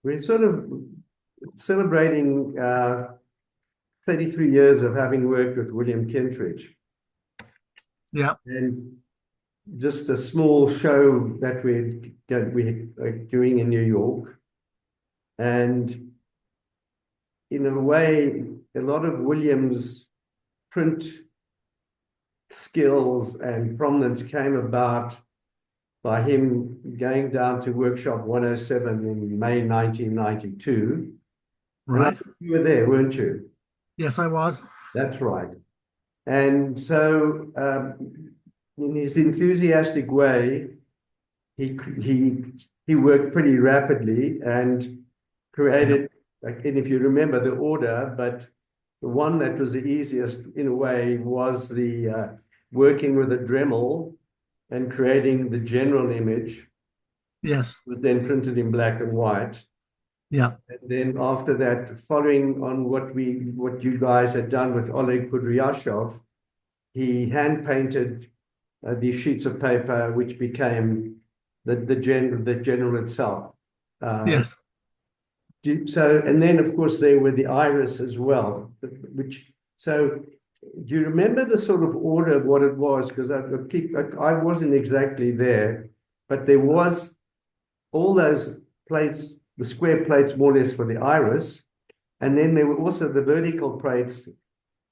we're sort of celebrating 33 years of having worked with William Kentridge. Yeah. And just a small show that we're doing in New York. And in a way, a lot of William's print skills and prominence came about by him going down to Workshop 107 in May 1992. And I Right. think you were there, weren't you? Yes, I was. That's right. And so, in his enthusiastic way, he worked pretty rapidly and Yeah. created, like, and if you remember the order, but the one that was the easiest in a way was the working with a Dremel and creating the general image Yes. was then printed in black and white. Yeah. And then after that, following on what you guys had done with Oleg Kudryashov, he hand painted these sheets of paper, which became the general itself. Yes. So, and then of course there were the iris as well, which, so do you remember the sort of order of what it was? Because I wasn't exactly there, but there was all those plates, the square plates more or less for the iris, and then there were also the vertical plates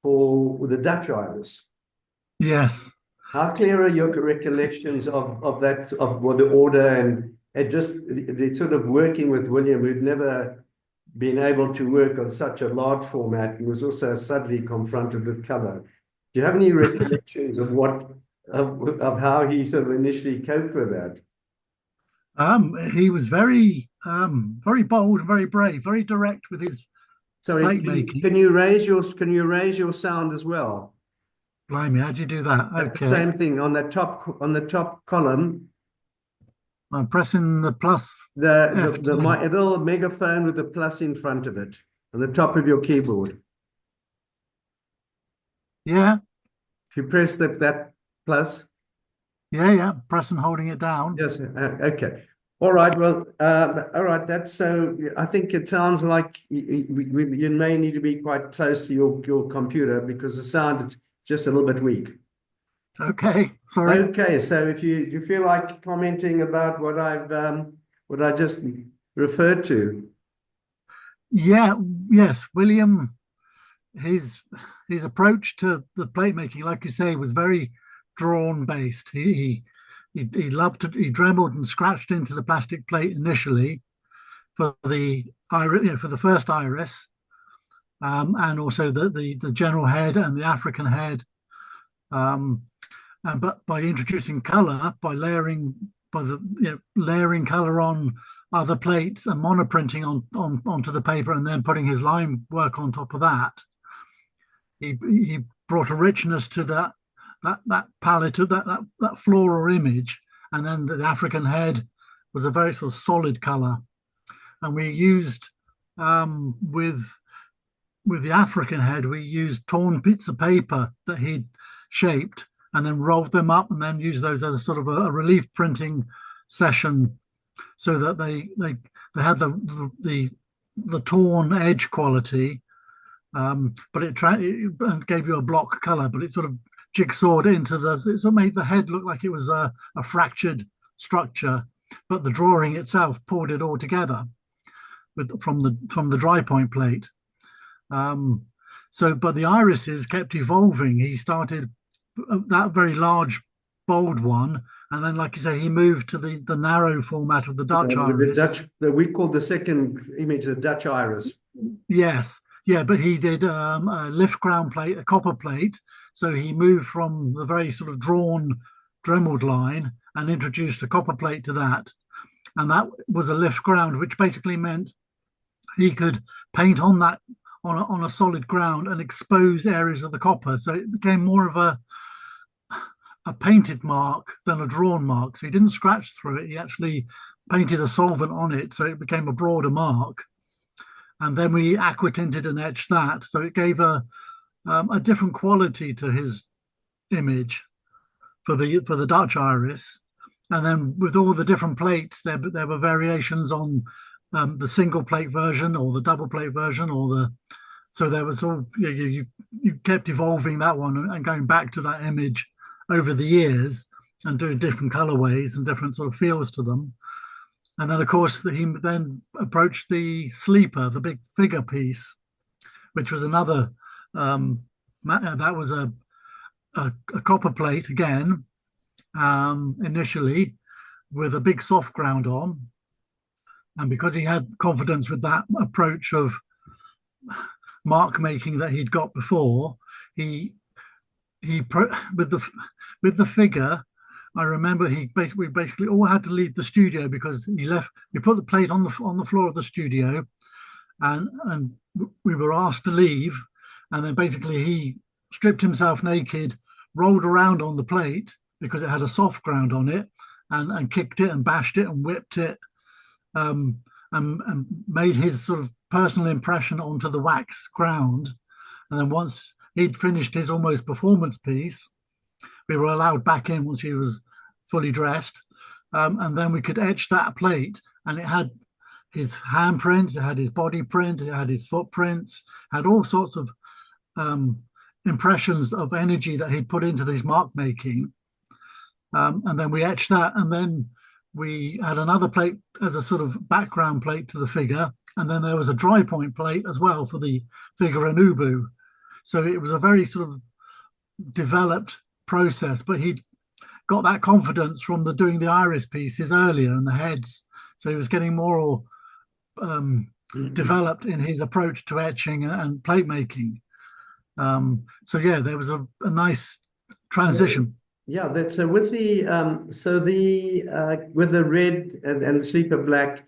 for the Dutch iris. Yes. How clear are your recollections of that, of well, the order and just the sort of working with William, who'd never been able to work on such a large format and was also suddenly confronted with color? Do you have any recollections of what of how he sort of initially coped with that? He was very bold, very brave, very direct with his Sorry, plate making. can you raise your sound as well? Blimey, how'd you do that? Okay. Same thing on the top column. I'm pressing the plus The F the key. little megaphone with the plus in front of it on the top of your keyboard. Yeah. If you press that plus, Yeah. Press and holding it down. yes, okay. All right, well, all right, that's so, I think it sounds like you may need to be quite close to your computer because the sound is just a little bit weak. Okay. Sorry. Okay, so if you feel like commenting about what I just referred to. Yeah. Yes. William, his his approach to the plate making, like you say, was very drawn based. He loved to, he dremeled and scratched into the plastic plate initially for the iris, for the first iris, and also the general head and the African head. But by introducing color, by layering, layering color on other plates and monoprinting onto the paper, and then putting his line work on top of that, he brought a richness to that palette of that floral image, and then the African head was a very sort of solid color, and we used with the African head, we used torn bits of paper that he'd shaped and then rolled them up and then used those as a sort of a relief printing session so that they had the torn edge quality, but it gave you a block color, but it sort of jigsawed into it sort of made the head look like it was a fractured structure, but the drawing itself pulled it all together from the dry point plate. But the irises kept evolving. He started that very large, bold one, and then, like you say, he moved to the narrow format of the Dutch iris. We called the second image the Dutch iris. Yes, yeah, but he did a lift ground plate, a copper plate. So he moved from the very sort of drawn, dremeled line and introduced a copper plate to that, and that was a lift ground, which basically meant he could paint on that on a solid ground and expose areas of the copper. So it became more of a painted mark than a drawn mark. So he didn't scratch through it. He actually painted a solvent on it. So it became a broader mark. And then we aquatinted and etched that. So it gave a different quality to his image for the Dutch iris. And then with all the different plates, there were variations on the single plate version or the double plate version or the, so there was all, you kept evolving that one and going back to that image over the years and doing different colorways and different sort of feels to them. And then, of course, he then approached the sleeper, the big figure piece, which was another, that was a copper plate again, initially, with a big soft ground on. And because he had confidence with that approach of mark making that he'd got before, with the figure, I remember we basically all had to leave the studio because we put the plate on the floor of the studio, and we were asked to leave, and then basically he stripped himself naked, rolled around on the plate because it had a soft ground on it, and kicked it and bashed it and whipped it, and made his sort of personal impression onto the wax ground. And then once he'd finished his almost performance piece, we were allowed back in once he was fully dressed, and then we could etch that plate, and it had his handprints, it had his body print, it had his footprints, had all sorts of impressions of energy that he'd put into this mark making, and then we etched that, and then we had another plate as a sort of background plate to the figure, and then there was a dry point plate as well for the figure and ubu. So it was a very sort of developed process, but he'd got that confidence from doing the iris pieces earlier and the heads, so he was getting more developed in his approach to etching and plate making. So yeah, there was a nice transition. Yeah, that's with the with the red and the sleeper black,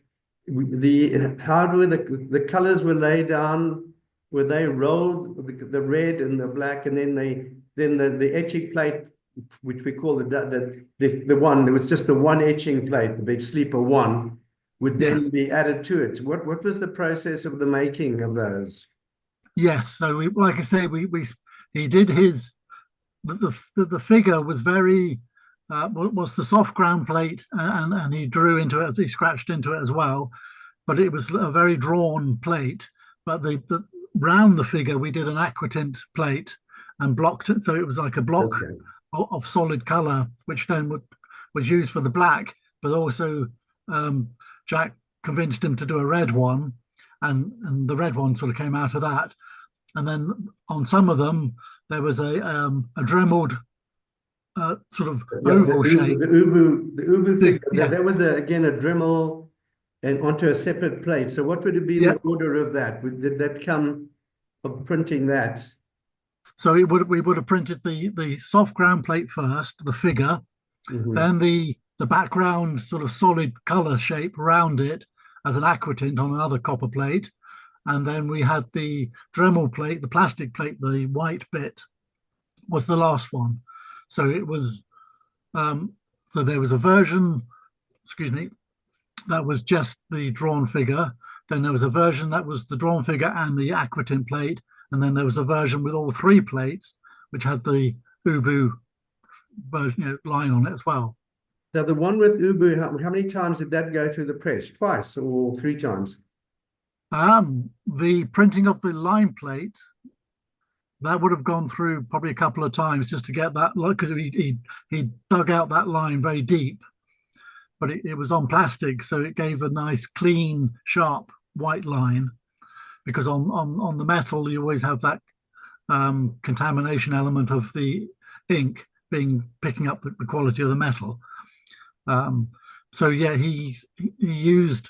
how were the colors were laid down? Were they rolled, the red and the black, and then the etching plate, which we call the one, there was just the one etching plate, the big sleeper one, would then be added to it. What was the process of the making of those? Yes, so like I say, he did his, the figure was very was the soft ground plate, and he drew into it, he scratched into it as well, but it was a very drawn plate. But the round the figure, we did an aquatint plate and blocked it, so it was like a block of solid color, which then was used for the black, but also Jack convinced him to do a red one, and the red one sort of came out of that. And then on some of them there was a dremeled sort of oval shape. The ubu figure, that was again a Dremel and onto a separate plate. So what would have been the order of that? Did that come of printing that? So we would have printed the soft ground plate first, the figure, then the background sort of solid color shape around it as an aquatint on another copper plate, and then we had the Dremel plate, the plastic plate, the white bit was the last one. So it was so there was a version, that was just the drawn figure. Then there was a version that was the drawn figure and the aquatint plate. And then there was a version with all three plates, which had the ubu version, line on it as well. So the one with ubu, how many times did that go through the press? Twice or three times? The printing of the line plate, that would have gone through probably a couple of times just to get that, because he dug out that line very deep, but it was on plastic, so it gave a nice, clean, sharp white line. Because on the metal, you always have that contamination element of the ink picking up the quality of the metal. So yeah, he used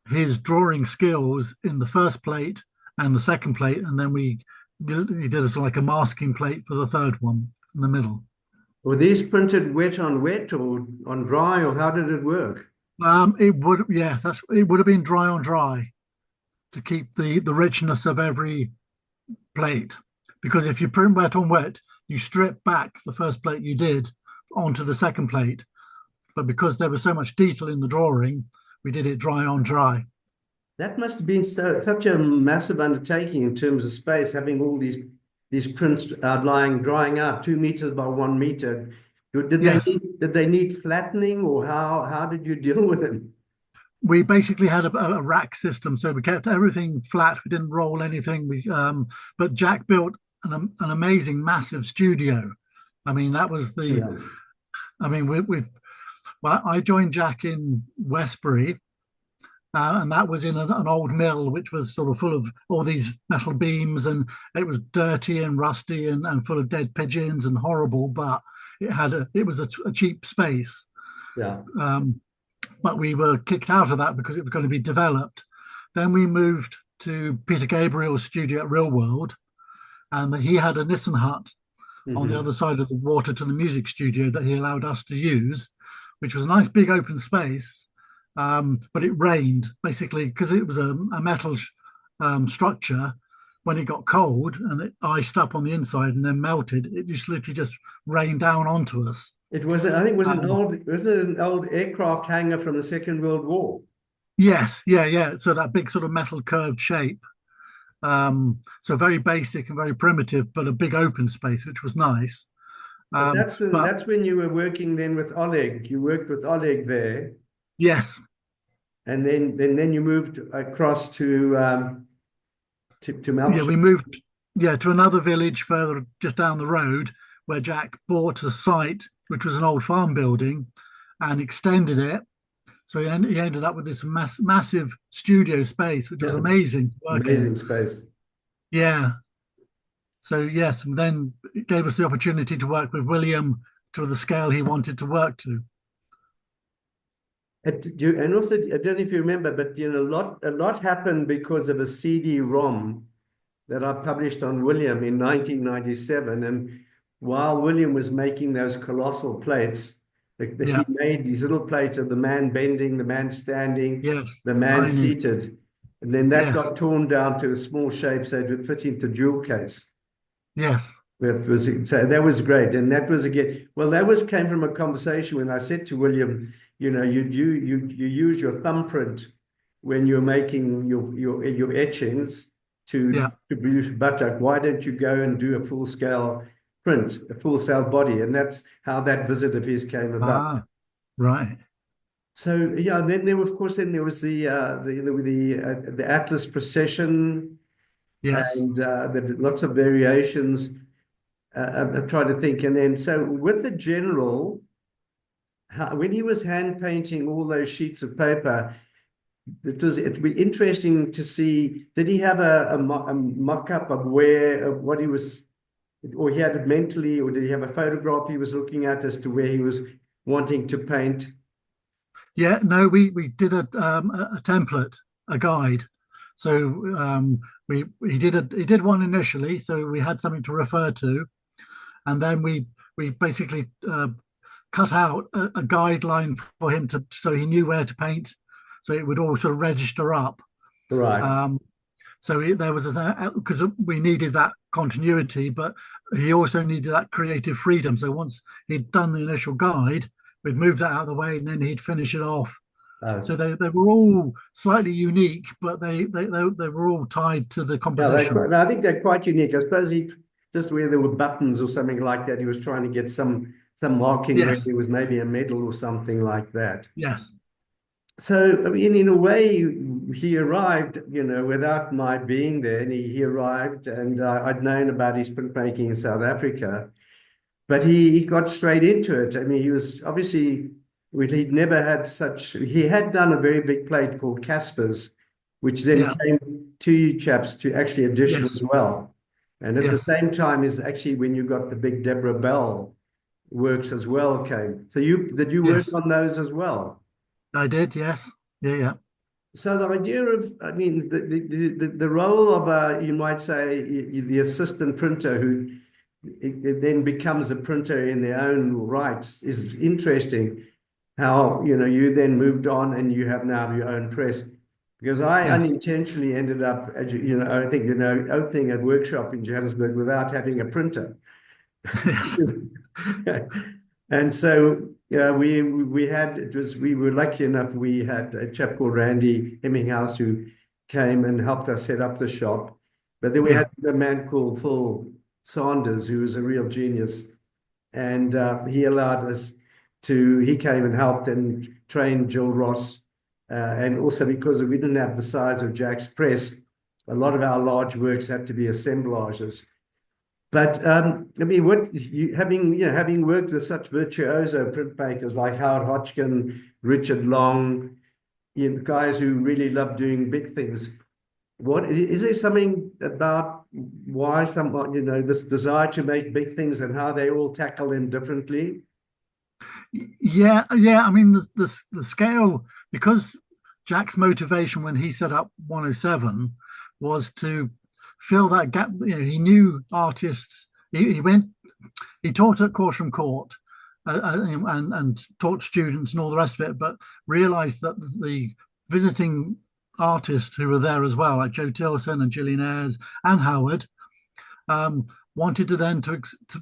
his drawing skills in the first plate and the second plate, and then he did it like a masking plate for the third one in the middle. Were these printed wet on wet or on dry, or how did it work? It would have been dry on dry, to keep the richness of every plate. Because if you print wet on wet, you strip back the first plate you did onto the second plate. But because there was so much detail in the drawing, we did it dry on dry. That must have been such a massive undertaking in terms of space, having all these prints drying out 2 meters by 1 meter. Did they need flattening, or how did you deal with them? we basically had a rack system, so we kept everything flat. We didn't roll anything. But Jack built an amazing, massive studio. I mean, that was the. Yeah. I mean, well, I joined Jack in Westbury, and that was in an old mill, which was sort of full of all these metal beams, and it was dirty and rusty and full of dead pigeons and horrible. But it was a cheap space. Yeah. But we were kicked out of that because it was going to be developed. Then we moved to Peter Gabriel's studio at Real World, and he had a Nissan hut on the other side of the water to the music studio that he allowed us to use, which was a nice big open space. But it rained basically because it was a metal structure. When it got cold and it iced up on the inside and then melted, it just literally just rained down onto us. It was, I think, wasn't it an old aircraft hangar from the Second World War? Yes, yeah. So that big sort of metal curved shape. So very basic and very primitive, but a big open space, which was nice. But that's when you were working then with Oleg. You worked with Oleg there. Yes. And then you moved across to Melcher. Yeah, we moved to another village further just down the road where Jack bought a site, which was an old farm building, and extended it. So he ended up with this massive studio space, which was amazing to work in. Amazing space. Yeah. So yes, and then it gave us the opportunity to work with William to the scale he wanted to work to. And also, I don't know if you remember, but a lot happened because of a CD-ROM that I published on William in 1997. And while William was making those colossal plates, he made these little plates of the man bending, the man standing, the man seated. And then that got torn down to a small shape so it would fit into dual case. Yes. So that was great. And that was came from a conversation when I said to William, you use your thumbprint when you're making your etchings to produce buttock. Why don't you go and do a full scale print, a full scale body? And that's how that visit of his came about. Right. So yeah, and then there was the Atlas procession. Yes. And there lots of variations. I'm trying to think. And then, so with the general, when he was hand painting all those sheets of paper, it'd be interesting to see, did he have a mock-up of what he was, or he had it mentally, or did he have a photograph he was looking at as to where he was wanting to paint? Yeah, no, we did a template, a guide. So he did one initially, so we had something to refer to, and then we basically cut out a guideline for him so he knew where to paint, so it would all sort of register up. Right. So there was because we needed that continuity, but he also needed that creative freedom. So once he'd done the initial guide, we'd move that out of the way, and then he'd finish it off. So they were all slightly unique, but they were all tied to the composition. I think they're quite unique. I suppose just where there were buttons or something like that, he was trying to get some marking where there was maybe a medal or something like that. Yes. So I mean, in a way, he arrived, without my being there, and he arrived, and I'd known about his printmaking in South Africa, but he got straight into it. I mean, he was obviously. He'd never had he had done a very big plate called Casper's, which then came to you chaps to actually edition as well. And at the same time is actually when you got the big Deborah Bell works as well came. So did you work on those as well? I did, yes. Yeah. So the idea of, I mean, the role of you might say the assistant printer who it then becomes a printer in their own right is interesting. How you then moved on and you have now your own press, because I unintentionally ended up, I think opening a workshop in Johannesburg without having a printer. And so we were lucky enough, we had a chap called Randy Hemminghouse who came and helped us set up the shop, but then we had a man called Phil Sanders who was a real genius, and he allowed us he came and helped and trained Jill Ross and also because we didn't have the size of Jack's press, a lot of our large works had to be assemblages. But I mean, having worked with such virtuoso printmakers like Howard Hodgkin, Richard Long, guys who really love doing big things, what is there something about why this desire to make big things and how they all tackle them differently? Yeah, yeah. I mean, the scale, because Jack's motivation when he set up 107 was to fill that gap. He knew artists. He taught at Corsham Court, and taught students and all the rest of it, but realized that the visiting artists who were there as well, like Joe Tilson and Gillian Ayres and Howard, wanted to then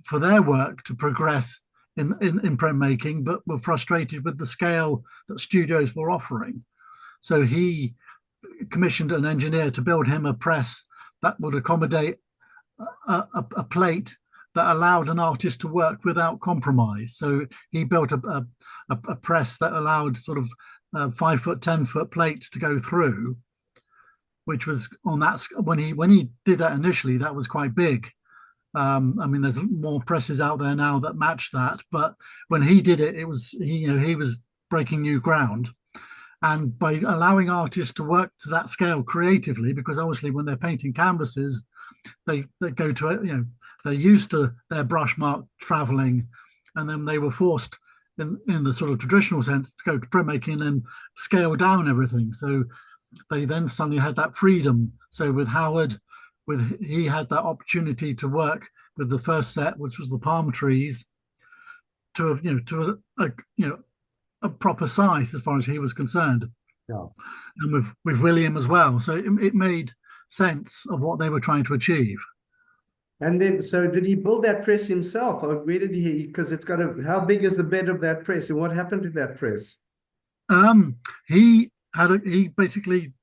for their work to progress in printmaking, but were frustrated with the scale that studios were offering. So he commissioned an engineer to build him a press that would accommodate a plate that allowed an artist to work without compromise. So he built a press that allowed sort of 5 foot, 10-foot plates to go through, which was on that. When he did that initially, that was quite big. I mean, there's more presses out there now that match that, but when he did it, he was breaking new ground. And by allowing artists to work to that scale creatively, because obviously when they're painting canvases, they go to it, they're used to their brush mark traveling, and then they were forced in the sort of traditional sense to go to printmaking and scale down everything. So they then suddenly had that freedom. So with Howard, he had that opportunity to work with the first set, which was the palm trees, to a proper size as far as he was concerned. Yeah. And with William as well. So it made sense of what they were trying to achieve. And then, so did he build that press himself, or where did he? Because it's got how big is the bed of that press, and what happened to that press? He basically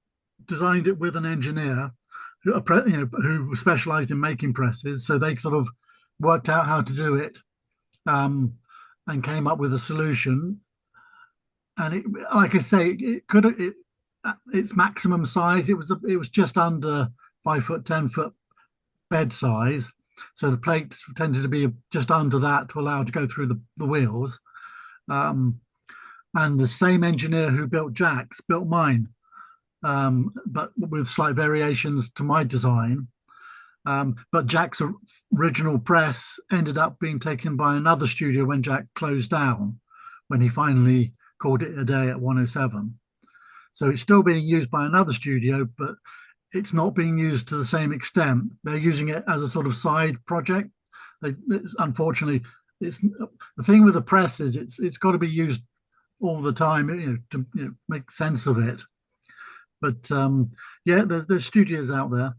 designed it with an engineer who specialized in making presses. So they sort of worked out how to do it, and came up with a solution. And it, like I say, its maximum size, it was just under 5 foot, 10-foot bed size. So the plates tended to be just under that to allow it to go through the wheels. And the same engineer who built Jack's built mine, but with slight variations to my design. But Jack's original press ended up being taken by another studio when Jack closed down, when he finally called it a day at 107. So it's still being used by another studio, but it's not being used to the same extent. They're using it as a sort of side project. Unfortunately, it's the thing with the press is it's got to be used all the time, to make sense of it. But yeah, there's studios out there.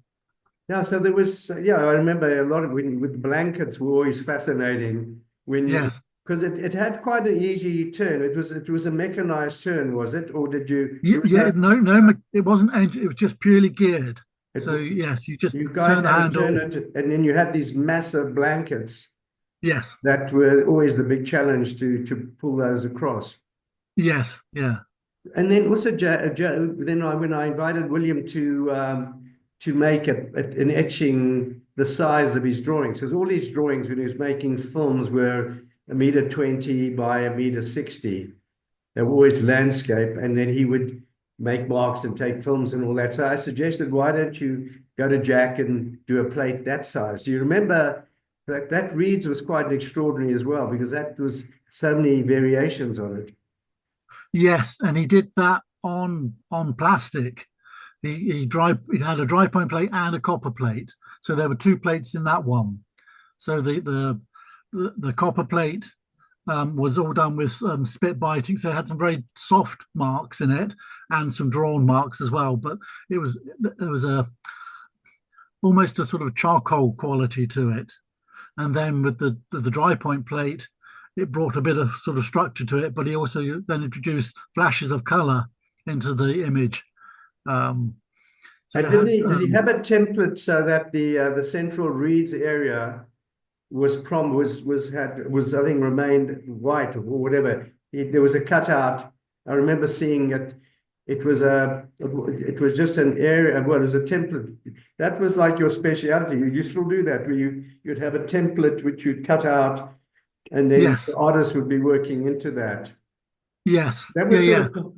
Yeah, so there was, I remember a lot of with blankets were always fascinating Yes. because it had quite an easy turn. It was a mechanized turn, was it? Or did you? No, it wasn't. It was just purely geared. So yes, you guys turn the handle. Turn it, and then you had these massive blankets. Yes. That were always the big challenge to pull those across. Yes, yeah. And then also, when I invited William to make an etching the size of his drawings, because all his drawings when he was making films were 1.20 meters by 1.60 meters. They were always landscape, and then he would make marks and take films and all that. So I suggested, why don't you go to Jack and do a plate that size? Do you remember that Reed's was quite extraordinary as well, because that was so many variations on it. Yes, and he did that on plastic. He had a dry point plate and a copper plate, so there were two plates in that one. So the copper plate was all done with spit biting, so it had some very soft marks in it and some drawn marks as well. But there was almost a sort of charcoal quality to it. And then with the dry point plate, it brought a bit of sort of structure to it, but he also then introduced flashes of color into the image. So did he have a template so that the central Reeds area was I think remained white or whatever? There was a cutout. I remember seeing it it was just an area. Well, it was a template. That was like your speciality. You still do that, where you'd have a template which you'd cut out, and then Yes, the artist would be working into that. yes, That yeah, was yeah, sort of,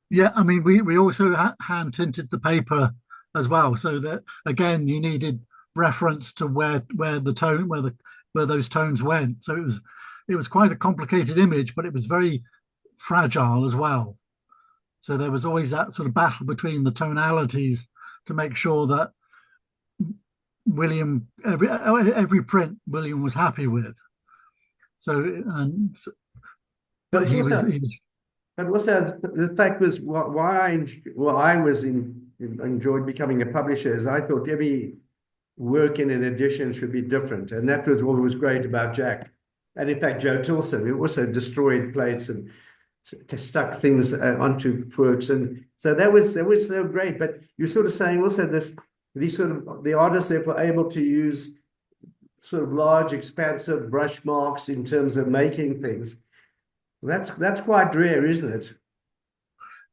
yeah. I mean, we also hand tinted the paper as well, so that again you needed reference to where the tone where those tones went. So it was quite a complicated image, but it was very fragile as well. So there was always that sort of battle between the tonalities to make sure that William every print William was happy with. So and but but also, he was but also the fact was why I was enjoyed becoming a publisher is I thought every work in an edition should be different, and that was what was great about Jack. And in fact, Joe Tilson, who also destroyed plates and stuck things onto works, and so that was so great. But you're sort of saying also these sort of the artists therefore able to use sort of large, expansive brush marks in terms of making things. That's quite rare, isn't it?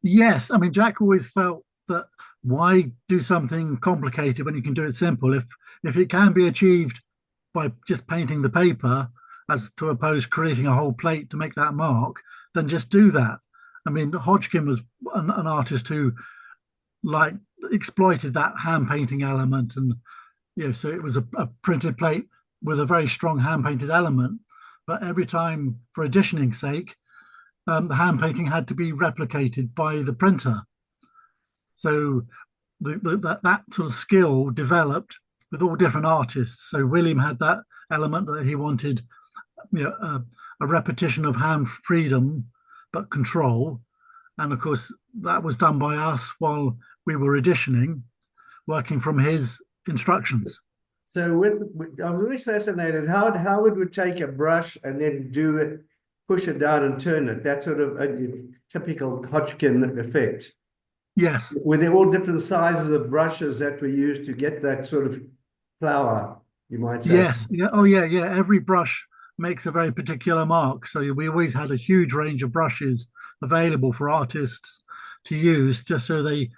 yes. I mean, Jack always felt that why do something complicated when you can do it simple? If it can be achieved by just painting the paper, as to oppose creating a whole plate to make that mark, then just do that. I mean, Hodgkin was an artist who like exploited that hand painting element, and so it was a printed plate with a very strong hand painted element. But every time, for editioning sake, the hand painting had to be replicated by the printer. So that sort of skill developed with all different artists. So William had that element that he wanted, a repetition of hand freedom but control, and of course that was done by us while we were editioning, working from his instructions. So I'm really fascinated how it would take a brush and then do it, push it down and turn it. That sort of a typical Hodgkin effect. Yes. Were there all different sizes of brushes that were used to get that sort of flower, you might say? Yes. Yeah. Oh, yeah. Yeah. Every brush makes a very particular mark. So we always had a huge range of brushes available for artists to use, just so they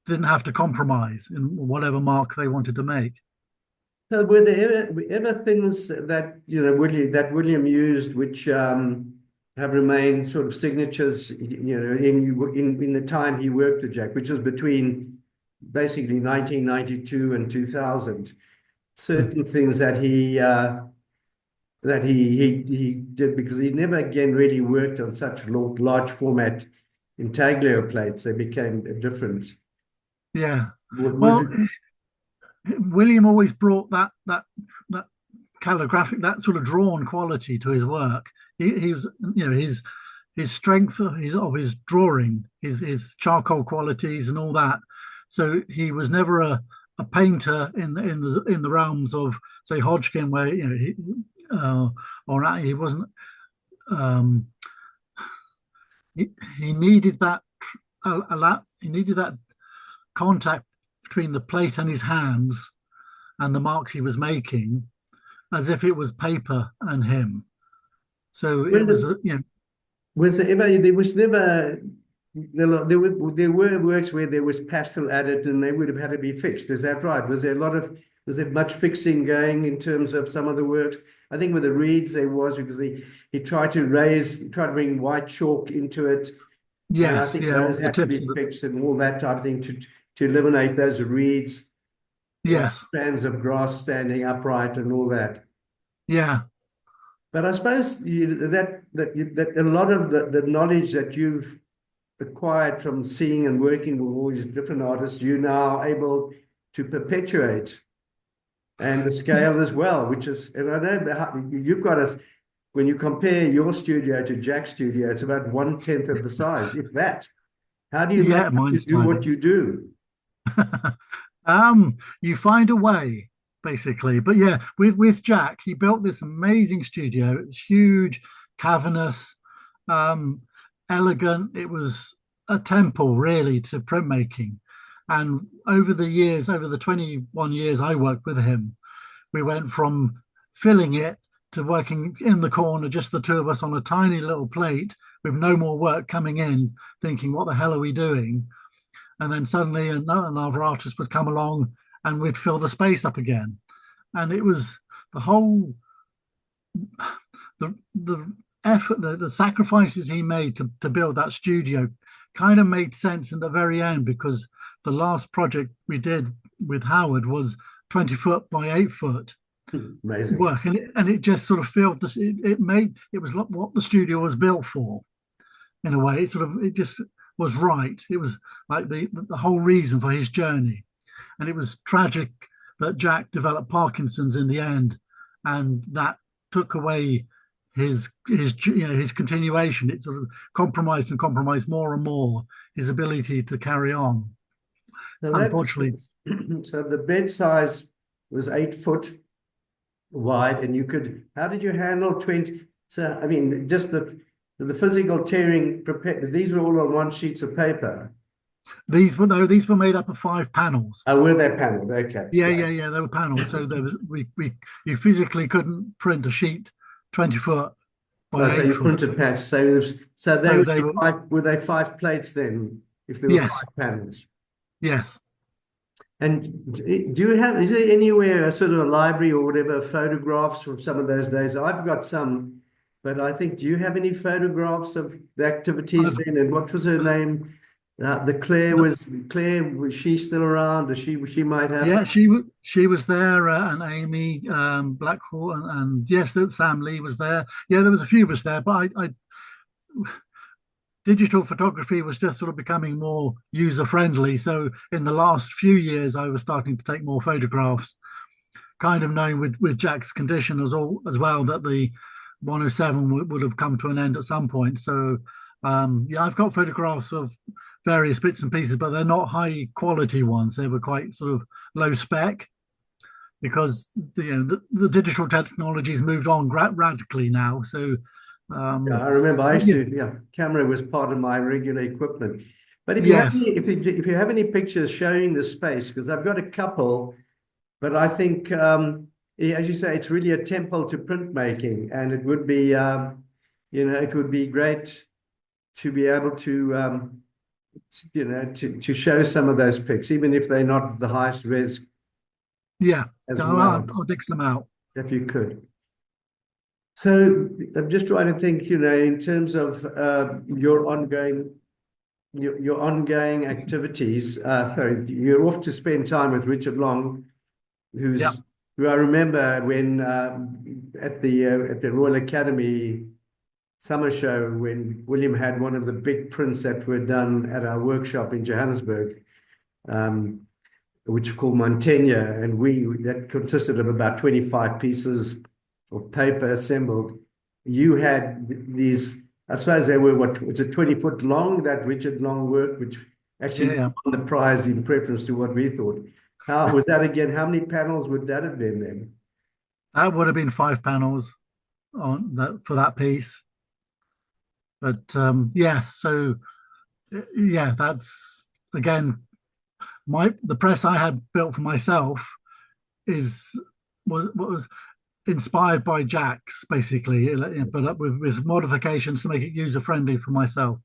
didn't have to compromise in whatever mark they wanted to make. So were there ever things that William used which have remained sort of signatures, in the time he worked with Jack, which was between basically 1992 and 2000? Certain things that he did, because he never again really worked on such large format intaglio plates. They became different. Yeah. Was Well, it? William always brought that calligraphic, that sort of drawn quality to his work. He was, his strength of his drawing, his charcoal qualities and all that. So he was never a painter in the realms of, say, Hodgkin, where or he wasn't. He needed that he needed that contact between the plate and his hands and the marks he was making, as if it was paper and him. So it was, Was there ever? There was never. There were works where there was pastel added, and they would have had to be fixed. Is that right? Was there a lot of? Was there much fixing going in terms of some of the works? I think with the reeds there was, because he tried to bring white chalk into it, and I yes, think yeah, those the had to tips be of fixed and all that type of thing to eliminate those reeds, yes, strands of grass standing upright, and all that. yeah, But I suppose that a lot of the knowledge that you've acquired from seeing and working with all these different artists, you're now able to perpetuate, and the scale as well, which is, and I know you've got when you compare your studio to Jack's studio, it's about 1/10 of the size, if that. How do you yeah. manage to Mine's do tiny. what you do? You find a way, basically. But yeah, with Jack, he built this amazing studio. It was huge, cavernous, um, elegant. It was a temple, really, to printmaking. And over the years, over the 21 years I worked with him, we went from filling it to working in the corner, just the two of us on a tiny little plate with no more work coming in, thinking, what the hell are we doing? And then suddenly another artist would come along and we'd fill the space up again. And it was the whole, the effort, the sacrifices he made to build that studio kind of made sense in the very end, because the last project we did with Howard was 20 foot by 8 foot. Amazing work, and it just sort of felt this. It was what the studio was built for, in a way. It just was right. It was like the whole reason for his journey, and it was tragic that Jack developed Parkinson's in the end, and that took away his his continuation. It sort of compromised more and more his ability to carry on. so Unfortunately, so the bed size was 8 foot wide, and you could, how did you handle 20? So I mean, just the physical tearing, these were all on one sheets of paper. these were made up of 5 panels. Oh, were they paneled? Okay. Yeah, they were panels. So there was you physically couldn't print a sheet 20 foot by So 8 you foot. printed patch. So they were, were they 5 plates then, if there were yes, 5 panels? yes. And is there anywhere a sort of a library or whatever, photographs from some of those days? I've got some, but I think, do you have any photographs of the activities then? And what was her name? Claire, was she still around? Or she might have? Yeah, she was there, and Amy Blackwell, and yes, Sam Lee was there. Yeah, there was a few of us there, but I digital photography was just sort of becoming more user friendly. So in the last few years, I was starting to take more photographs, kind of knowing with Jack's condition as well that the 107 would have come to an end at some point. So yeah, I've got photographs of various bits and pieces, but they're not high quality ones. They were quite sort of low spec, because the digital technology's moved on radically now. So I remember I used to, camera was part of my regular equipment. But if you have any, if you have any pictures showing the space, because I've got a couple, but I think, as you say, it's really a temple to printmaking, and it would be, it would be great to be able to, to show some of those pics, even if they're not the highest res. Yeah, I'll dig them out if you could. So I'm just trying to think, in terms of your ongoing activities. Sorry, you're off to spend time with Richard Long, who I remember when at the Royal Academy summer show, when William had one of the big prints that were done at our workshop in Johannesburg, which is called Montaigne, and that consisted of about 25 pieces of paper assembled. You had these, I suppose they were, what was it, 20 foot long, that Richard Long work, which actually won the prize in preference to what we thought. How was that again? How many panels would that have been then? That would have been 5 panels on that for that piece. But yes, so yeah, that's again the press I had built for myself was inspired by Jack's, basically, but with modifications to make it user friendly for myself.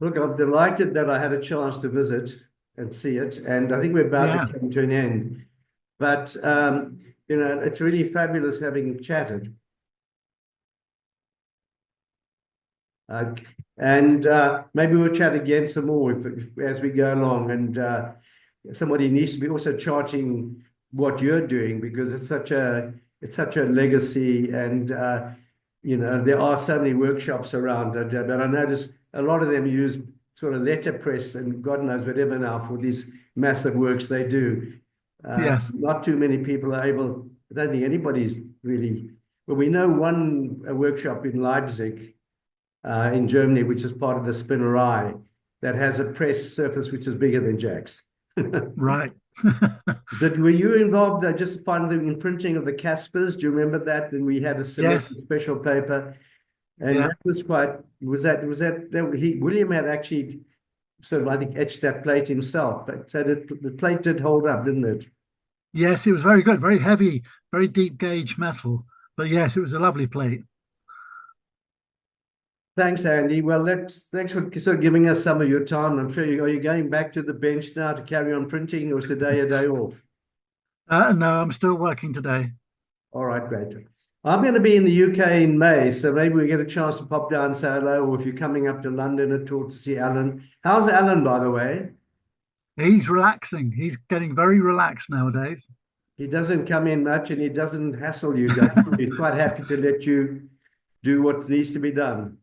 Look, I'm delighted that I had a chance to visit and see it, and I think we're about to come to an end. But it's really fabulous having chatted. And maybe we'll chat again some more as we go along. And somebody needs to be also charting what you're doing, because it's such a legacy. And there are so many workshops around, but I notice a lot of them use sort of letterpress and God knows whatever now for these massive works they do. Yes. Not too many people are able. I don't think anybody's really. Well, we know a workshop in Leipzig, in Germany, which is part of the Spinnerei, that has a press surface which is bigger than Jack's. Right. Were you involved just finally in printing of the Caspers? Do you remember that? Then we had a special paper, and that was William had actually sort of, I think, etched that plate himself, but so the plate did hold up, didn't it? Yes, it was very good, very heavy, very deep gauge metal. But yes, it was a lovely plate. Thanks, Andy. Well, thanks for sort of giving us some of your time. I'm sure are you going back to the bench now to carry on printing, or is today a day off? No, I'm still working today. All right, great. I'm going to be in the UK in May, so maybe we get a chance to pop down and say hello, or if you're coming up to London at all to see Alan. How's Alan, by the way? He's relaxing. He's getting very relaxed nowadays. He doesn't come in much and he doesn't hassle you guys. He's quite happy to let you do what needs to be done.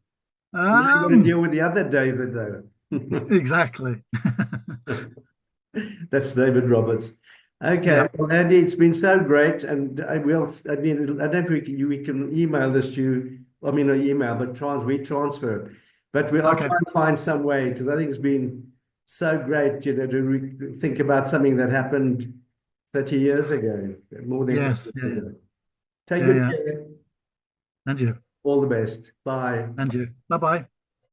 Now you've got to deal with the other David, though. Exactly. That's David Roberts. Okay, Yeah. well, Andy, it's been so great, and I don't know if we can email this to you. I mean, not email, but we transfer it. But I'll Okay. try and find some way, because I think it's been so great, to think about something that happened 30 years ago, more than Yes. 30 Yeah. years ago. Take Yeah. good Yeah. care. And you. All the best. Bye. And you. Bye bye.